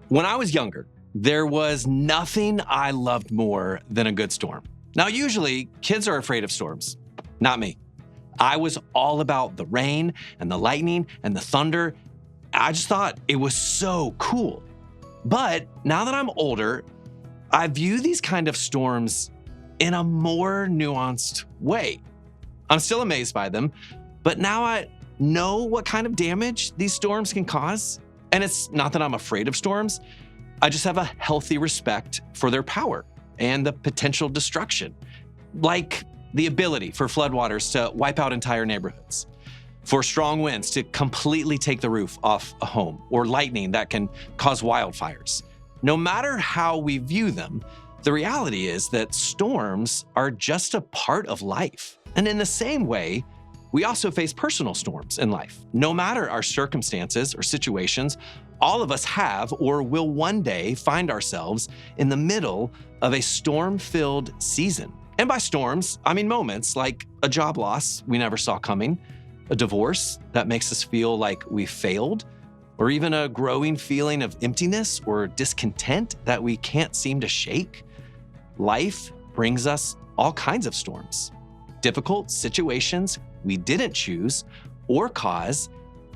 When I was younger, there was nothing I loved more than a good storm. Now, usually kids are afraid of storms. Not me. I was all about the rain and the lightning and the thunder. I just thought it was so cool. But now that I'm older, I view these kind of storms in a more nuanced way. I'm still amazed by them, but now I know what kind of damage these storms can cause. And it's not that I'm afraid of storms. I just have a healthy respect for their power and the potential destruction, like the ability for floodwaters to wipe out entire neighborhoods, for strong winds to completely take the roof off a home, or lightning that can cause wildfires. No matter how we view them, the reality is that storms are just a part of life. And in the same way, we also face personal storms in life. No matter our circumstances or situations, all of us have or will one day find ourselves in the middle of a storm-filled season. And by storms, I mean moments like a job loss we never saw coming, a divorce that makes us feel like we failed, or even a growing feeling of emptiness or discontent that we can't seem to shake. Life brings us all kinds of storms, difficult situations we didn't choose or cause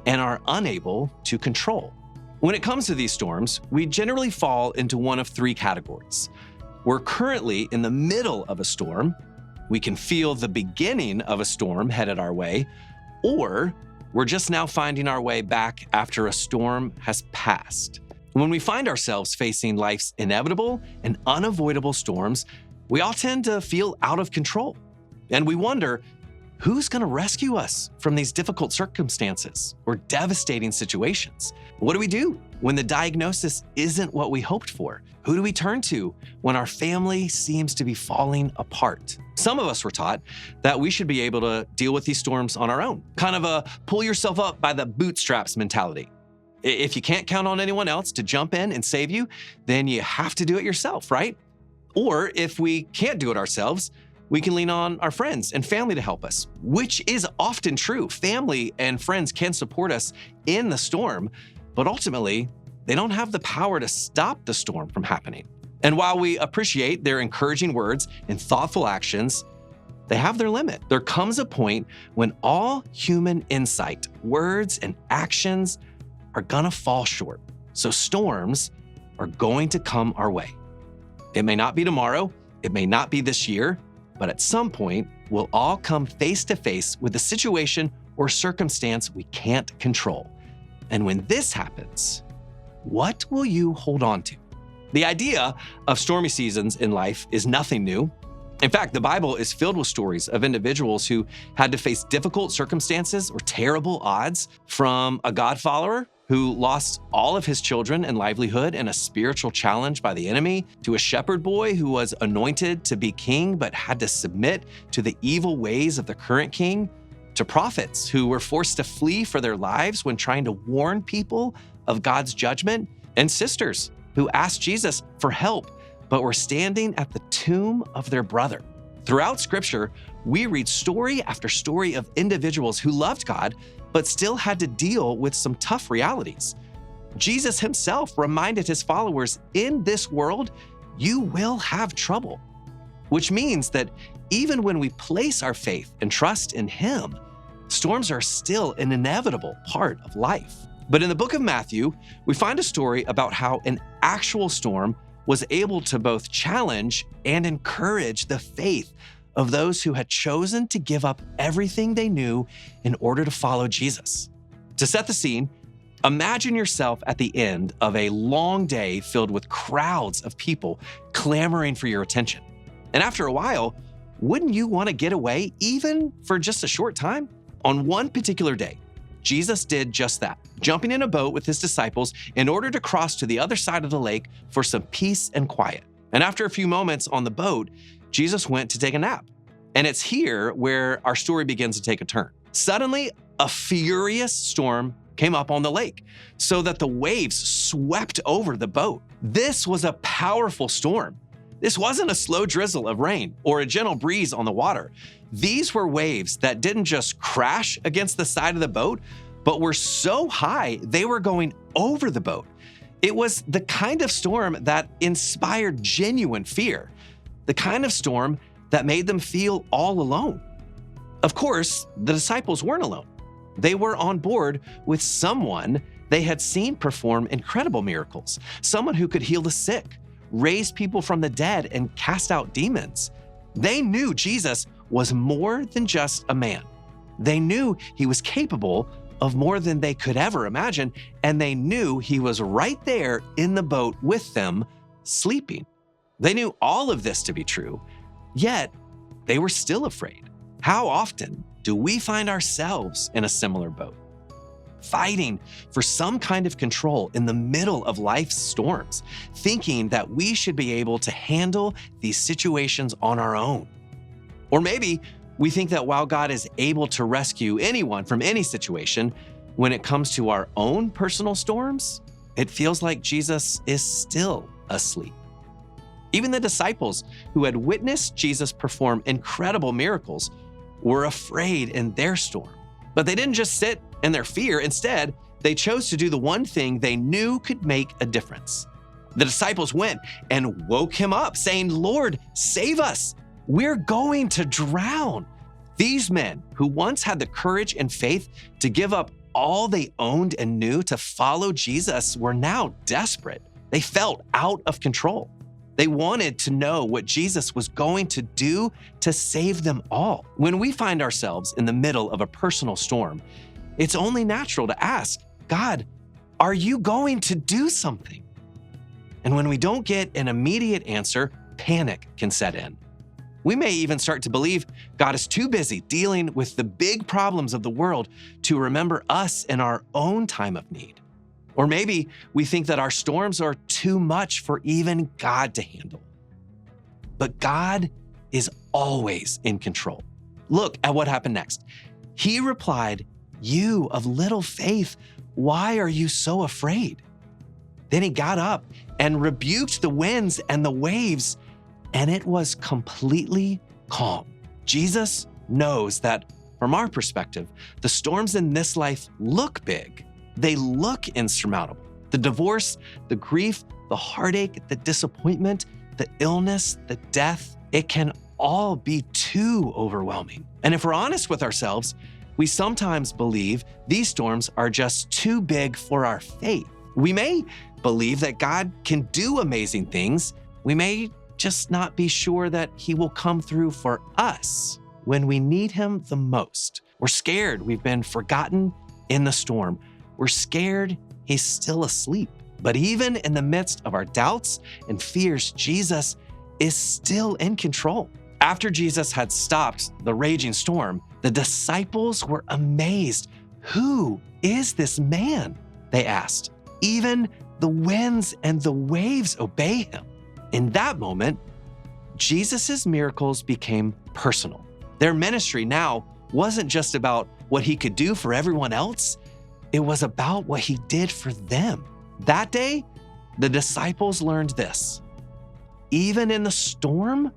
and are unable to control. When it comes to these storms, we generally fall into one of three categories. We're currently in the middle of a storm, we can feel the beginning of a storm headed our way, or we're just now finding our way back after a storm has passed. When we find ourselves facing life's inevitable and unavoidable storms, we all tend to feel out of control. And we wonder, who's going to rescue us from these difficult circumstances or devastating situations? What do we do when the diagnosis isn't what we hoped for? Who do we turn to when our family seems to be falling apart? Some of us were taught that we should be able to deal with these storms on our own, kind of a pull yourself up by the bootstraps mentality. If you can't count on anyone else to jump in and save you, then you have to do it yourself, right? Or if we can't do it ourselves, we can lean on our friends and family to help us, which is often true. Family and friends can support us in the storm, but ultimately, they don't have the power to stop the storm from happening. And while we appreciate their encouraging words and thoughtful actions, they have their limit. There comes a point when all human insight, words, and actions are gonna fall short. So storms are going to come our way. It may not be tomorrow, it may not be this year, but at some point, we'll all come face to face with a situation or circumstance we can't control. And when this happens, what will you hold on to? The idea of stormy seasons in life is nothing new. In fact, the Bible is filled with stories of individuals who had to face difficult circumstances or terrible odds, from a God follower who lost all of his children and livelihood in a spiritual challenge by the enemy, to a shepherd boy who was anointed to be king but had to submit to the evil ways of the current king, to prophets who were forced to flee for their lives when trying to warn people of God's judgment, and sisters who asked Jesus for help but were standing at the tomb of their brother. Throughout Scripture, we read story after story of individuals who loved God but still had to deal with some tough realities. Jesus himself reminded his followers, in this world, you will have trouble, which means that even when we place our faith and trust in him, storms are still an inevitable part of life. But in the book of Matthew, we find a story about how an actual storm was able to both challenge and encourage the faith of those who had chosen to give up everything they knew in order to follow Jesus. To set the scene, imagine yourself at the end of a long day filled with crowds of people clamoring for your attention. And after a while, wouldn't you want to get away even for just a short time? On one particular day, Jesus did just that, jumping in a boat with his disciples in order to cross to the other side of the lake for some peace and quiet. And after a few moments on the boat, Jesus went to take a nap. And it's here where our story begins to take a turn. Suddenly, a furious storm came up on the lake so that the waves swept over the boat. This was a powerful storm. This wasn't a slow drizzle of rain or a gentle breeze on the water. These were waves that didn't just crash against the side of the boat, but were so high they were going over the boat. It was the kind of storm that inspired genuine fear, the kind of storm that made them feel all alone. Of course, the disciples weren't alone. They were on board with someone they had seen perform incredible miracles, someone who could heal the sick, raise people from the dead, and cast out demons. They knew Jesus was more than just a man. They knew he was capable of more than they could ever imagine, and they knew he was right there in the boat with them, sleeping. They knew all of this to be true, yet they were still afraid. How often do we find ourselves in a similar boat, fighting for some kind of control in the middle of life's storms, thinking that we should be able to handle these situations on our own? Or maybe we think that while God is able to rescue anyone from any situation, when it comes to our own personal storms, it feels like Jesus is still asleep. Even the disciples who had witnessed Jesus perform incredible miracles were afraid in their storm. But they didn't just sit in their fear. Instead, they chose to do the one thing they knew could make a difference. The disciples went and woke him up, saying, "Lord, save us. We're going to drown." These men who once had the courage and faith to give up all they owned and knew to follow Jesus were now desperate. They felt out of control. They wanted to know what Jesus was going to do to save them all. When we find ourselves in the middle of a personal storm, it's only natural to ask, "God, are you going to do something?" And when we don't get an immediate answer, panic can set in. We may even start to believe God is too busy dealing with the big problems of the world to remember us in our own time of need. Or maybe we think that our storms are too much for even God to handle. But God is always in control. Look at what happened next. He replied, "You of little faith, why are you so afraid?" Then he got up and rebuked the winds and the waves, and it was completely calm. Jesus knows that from our perspective, the storms in this life look big. They look insurmountable. The divorce, the grief, the heartache, the disappointment, the illness, the death, it can all be too overwhelming. And if we're honest with ourselves, we sometimes believe these storms are just too big for our faith. We may believe that God can do amazing things. We may just not be sure that he will come through for us when we need him the most. We're scared we've been forgotten in the storm. We're scared he's still asleep. But even in the midst of our doubts and fears, Jesus is still in control. After Jesus had stopped the raging storm, the disciples were amazed. "Who is this man?" they asked. "Even the winds and the waves obey him." In that moment, Jesus' miracles became personal. Their ministry now wasn't just about what he could do for everyone else. It was about what he did for them. That day, the disciples learned this: even in the storm,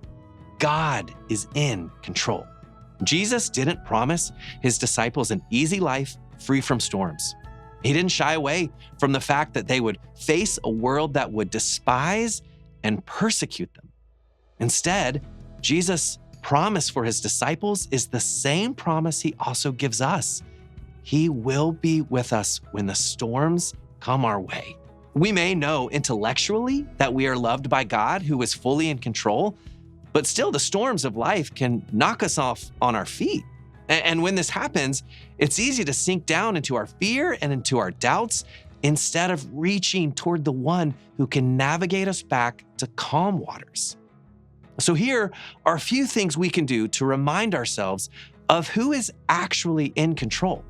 God is in control. Jesus didn't promise his disciples an easy life free from storms. He didn't shy away from the fact that they would face a world that would despise and persecute them. Instead, Jesus' promise for his disciples is the same promise he also gives us. He will be with us when the storms come our way. We may know intellectually that we are loved by God, who is fully in control, but still the storms of life can knock us off on our feet. And when this happens, it's easy to sink down into our fear and into our doubts instead of reaching toward the one who can navigate us back to calm waters. So here are a few things we can do to remind ourselves of who is actually in control.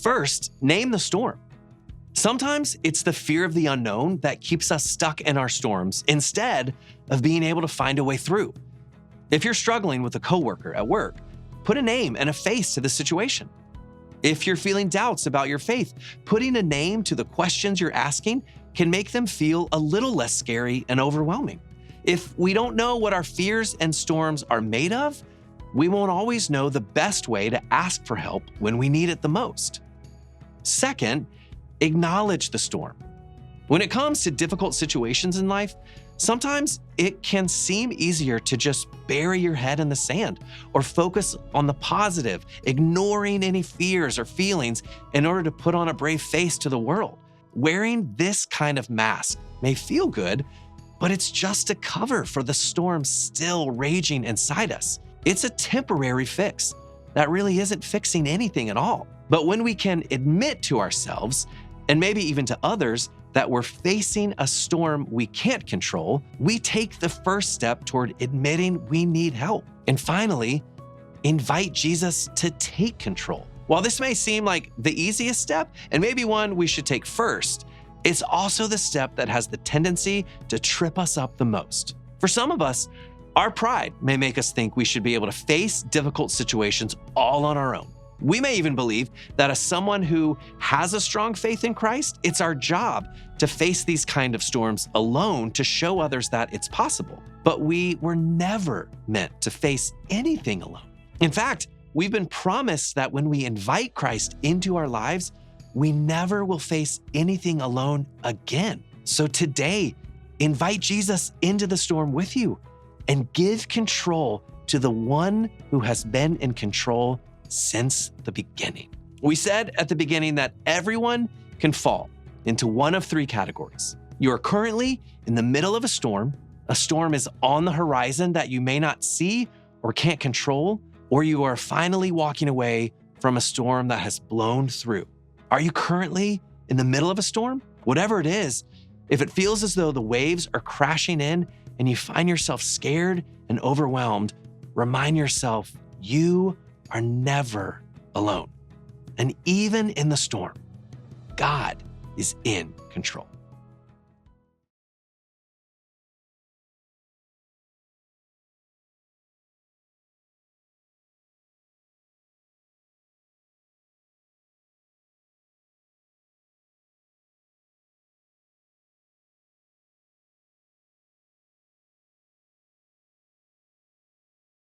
First, name the storm. Sometimes it's the fear of the unknown that keeps us stuck in our storms instead of being able to find a way through. If you're struggling with a coworker at work, put a name and a face to the situation. If you're feeling doubts about your faith, putting a name to the questions you're asking can make them feel a little less scary and overwhelming. If we don't know what our fears and storms are made of, we won't always know the best way to ask for help when we need it the most. Second, acknowledge the storm. When it comes to difficult situations in life, sometimes it can seem easier to just bury your head in the sand or focus on the positive, ignoring any fears or feelings in order to put on a brave face to the world. Wearing this kind of mask may feel good, but it's just a cover for the storm still raging inside us. It's a temporary fix that really isn't fixing anything at all. But when we can admit to ourselves, and maybe even to others, that we're facing a storm we can't control, we take the first step toward admitting we need help. And finally, invite Jesus to take control. While this may seem like the easiest step, and maybe one we should take first, it's also the step that has the tendency to trip us up the most. For some of us, our pride may make us think we should be able to face difficult situations all on our own. We may even believe that as someone who has a strong faith in Christ, it's our job to face these kind of storms alone to show others that it's possible. But we were never meant to face anything alone. In fact, we've been promised that when we invite Christ into our lives, we never will face anything alone again. So today, invite Jesus into the storm with you and give control to the one who has been in control since the beginning. We said at the beginning that everyone can fall into one of three categories. You are currently in the middle of a storm. A storm is on the horizon that you may not see or can't control, or you are finally walking away from a storm that has blown through. Are you currently in the middle of a storm? Whatever it is, if it feels as though the waves are crashing in and you find yourself scared and overwhelmed, remind yourself you are never alone. And even in the storm, God is in control.